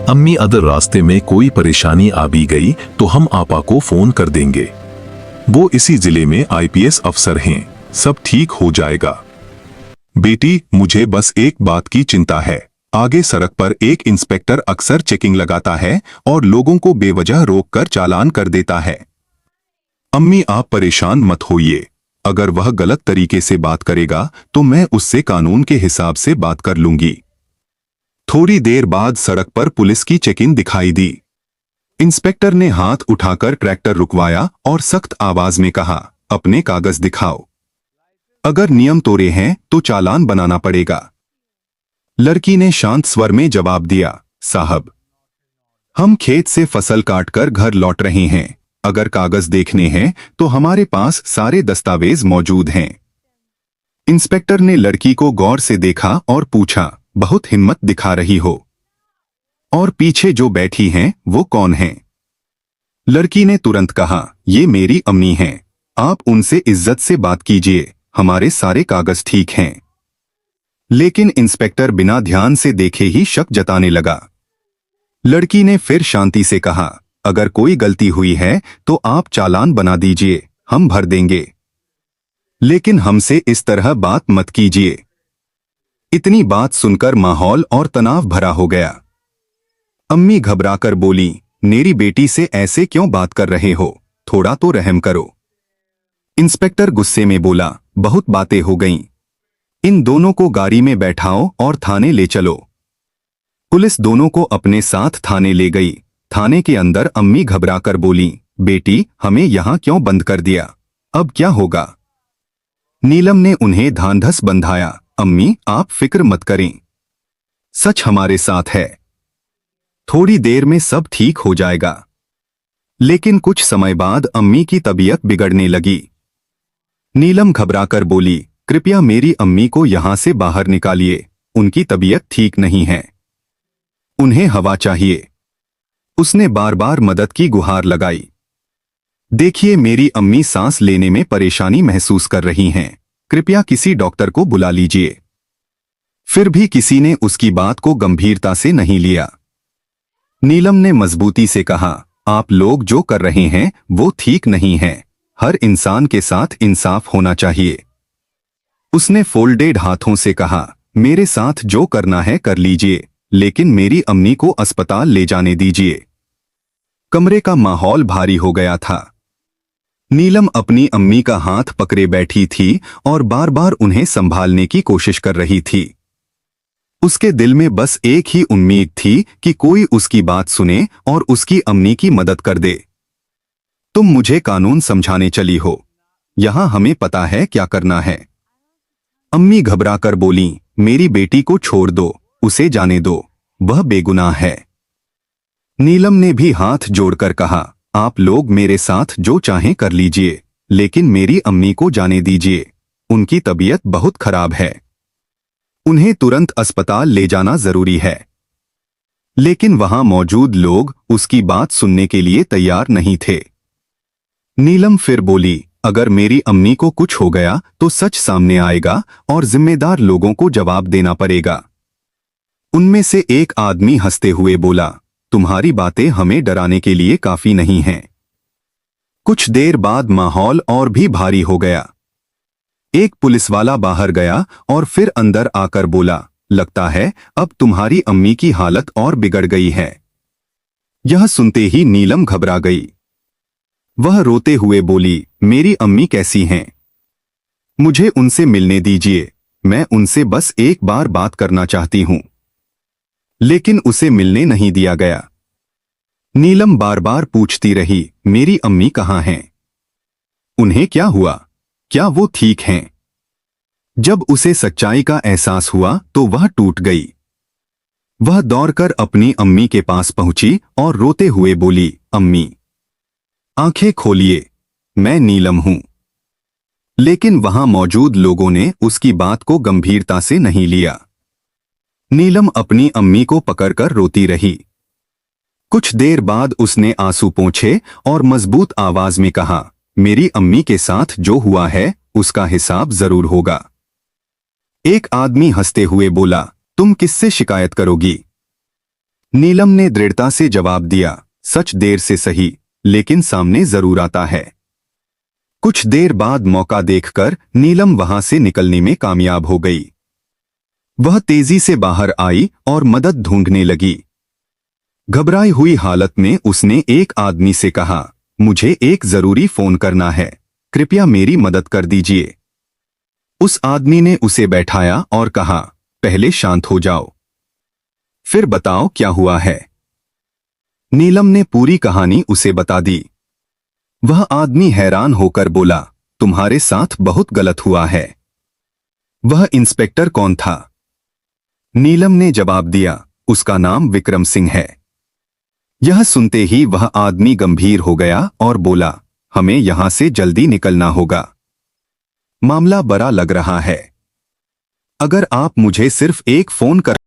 अम्मी अगर रास्ते में कोई परेशानी आ भी गई तो हम आपा को फोन कर देंगे। वो इसी जिले में आईपीएस अफसर हैं, सब ठीक हो जाएगा। बेटी, मुझे बस एक बात की चिंता है। आगे सड़क पर एक इंस्पेक्टर अक्सर चेकिंग लगाता है और लोगों को बेवजह रोककर चालान कर देता है। अम्मी, आप परेशान मत होइए। अगर वह गलत तरीके से बात करेगा तो मैं उससे कानून के हिसाब से बात कर लूंगी। थोड़ी देर बाद सड़क पर पुलिस की चेकिंग दिखाई दी। इंस्पेक्टर ने हाथ उठाकर ट्रैक्टर रुकवाया और सख्त आवाज में कहा, अपने कागज दिखाओ। अगर नियम तोड़े हैं तो चालान बनाना पड़ेगा। लड़की ने शांत स्वर में जवाब दिया, साहब, हम खेत से फसल काटकर घर लौट रहे हैं। अगर कागज देखने हैं तो हमारे पास सारे दस्तावेज मौजूद हैं। इंस्पेक्टर ने लड़की को गौर से देखा और पूछा, बहुत हिम्मत दिखा रही हो। और पीछे जो बैठी हैं वो कौन हैं? लड़की ने तुरंत कहा, ये मेरी अम्मी हैं। आप उनसे इज्जत से बात कीजिए, हमारे सारे कागज ठीक हैं। लेकिन इंस्पेक्टर बिना ध्यान से देखे ही शक जताने लगा। लड़की ने फिर शांति से कहा, अगर कोई गलती हुई है तो आप चालान बना दीजिए, हम भर देंगे। लेकिन हमसे इस तरह बात मत कीजिए। इतनी बात सुनकर माहौल और तनाव भरा हो गया। अम्मी घबराकर बोली, मेरी बेटी से ऐसे क्यों बात कर रहे हो? थोड़ा तो रहम करो। इंस्पेक्टर गुस्से में बोला, बहुत बातें हो गईं। इन दोनों को गाड़ी में बैठाओ और थाने ले चलो। पुलिस दोनों को अपने साथ थाने ले गई। थाने के अंदर अम्मी घबराकर बोली, बेटी, हमें यहां क्यों बंद कर दिया? अब क्या होगा? नीलम ने उन्हें ढांढस बंधाया, अम्मी, आप फिक्र मत करें, सच हमारे साथ है। थोड़ी देर में सब ठीक हो जाएगा। लेकिन कुछ समय बाद अम्मी की तबीयत बिगड़ने लगी। नीलम घबराकर बोली, कृपया मेरी अम्मी को यहां से बाहर निकालिए, उनकी तबीयत ठीक नहीं है, उन्हें हवा चाहिए। उसने बार बार मदद की गुहार लगाई। देखिए, मेरी अम्मी सांस लेने में परेशानी महसूस कर रही हैं, कृपया किसी डॉक्टर को बुला लीजिए। फिर भी किसी ने उसकी बात को गंभीरता से नहीं लिया। नीलम ने मजबूती से कहा, आप लोग जो कर रहे हैं वो ठीक नहीं है। हर इंसान के साथ इंसाफ होना चाहिए। उसने फोल्डेड हाथों से कहा, मेरे साथ जो करना है कर लीजिए, लेकिन मेरी अम्मी को अस्पताल ले जाने दीजिए। कमरे का माहौल भारी हो गया था। नीलम अपनी अम्मी का हाथ पकड़े बैठी थी और बार बार उन्हें संभालने की कोशिश कर रही थी। उसके दिल में बस एक ही उम्मीद थी कि कोई उसकी बात सुने और उसकी अम्मी की मदद कर दे। तुम मुझे कानून समझाने चली हो, यहां हमें पता है क्या करना है। अम्मी घबराकर बोली, मेरी बेटी को छोड़ दो, उसे जाने दो, वह बेगुनाह है। नीलम ने भी हाथ जोड़कर कहा, आप लोग मेरे साथ जो चाहें कर लीजिए, लेकिन मेरी अम्मी को जाने दीजिए, उनकी तबीयत बहुत खराब है, उन्हें तुरंत अस्पताल ले जाना जरूरी है। लेकिन वहां मौजूद लोग उसकी बात सुनने के लिए तैयार नहीं थे। नीलम फिर बोली, अगर मेरी अम्मी को कुछ हो गया तो सच सामने आएगा और जिम्मेदार लोगों को जवाब देना पड़ेगा। उनमें से एक आदमी हंसते हुए बोला, तुम्हारी बातें हमें डराने के लिए काफी नहीं हैं। कुछ देर बाद माहौल और भी भारी हो गया। एक पुलिसवाला बाहर गया और फिर अंदर आकर बोला, लगता है अब तुम्हारी अम्मी की हालत और बिगड़ गई है। यह सुनते ही नीलम घबरा गई। वह रोते हुए बोली, मेरी अम्मी कैसी हैं? मुझे उनसे मिलने दीजिए, मैं उनसे बस एक बार बात करना चाहती हूं। लेकिन उसे मिलने नहीं दिया गया। नीलम बार बार पूछती रही, मेरी अम्मी कहाँ हैं? उन्हें क्या हुआ? क्या वो ठीक हैं? जब उसे सच्चाई का एहसास हुआ तो वह टूट गई। वह दौड़कर अपनी अम्मी के पास पहुंची और रोते हुए बोली, अम्मी, आंखें खोलिए, मैं नीलम हूं। लेकिन वहां मौजूद लोगों ने उसकी बात को गंभीरता से नहीं लिया। नीलम अपनी अम्मी को पकड़कर रोती रही। कुछ देर बाद उसने आंसू पोंछे और मजबूत आवाज में कहा, मेरी अम्मी के साथ जो हुआ है उसका हिसाब जरूर होगा। एक आदमी हंसते हुए बोला, तुम किससे शिकायत करोगी? नीलम ने दृढ़ता से जवाब दिया, सच देर से सही, लेकिन सामने जरूर आता है। कुछ देर बाद मौका देखकर नीलम वहां से निकलने में कामयाब हो गई। वह तेजी से बाहर आई और मदद ढूंढने लगी। घबराई हुई हालत में उसने एक आदमी से कहा, मुझे एक जरूरी फोन करना है, कृपया मेरी मदद कर दीजिए। उस आदमी ने उसे बैठाया और कहा, पहले शांत हो जाओ, फिर बताओ क्या हुआ है। नीलम ने पूरी कहानी उसे बता दी। वह आदमी हैरान होकर बोला, तुम्हारे साथ बहुत गलत हुआ है। वह इंस्पेक्टर कौन था? नीलम ने जवाब दिया, उसका नाम विक्रम सिंह है। यह सुनते ही वह आदमी गंभीर हो गया और बोला, हमें यहां से जल्दी निकलना होगा, मामला बड़ा लग रहा है। अगर आप मुझे सिर्फ एक फोन कर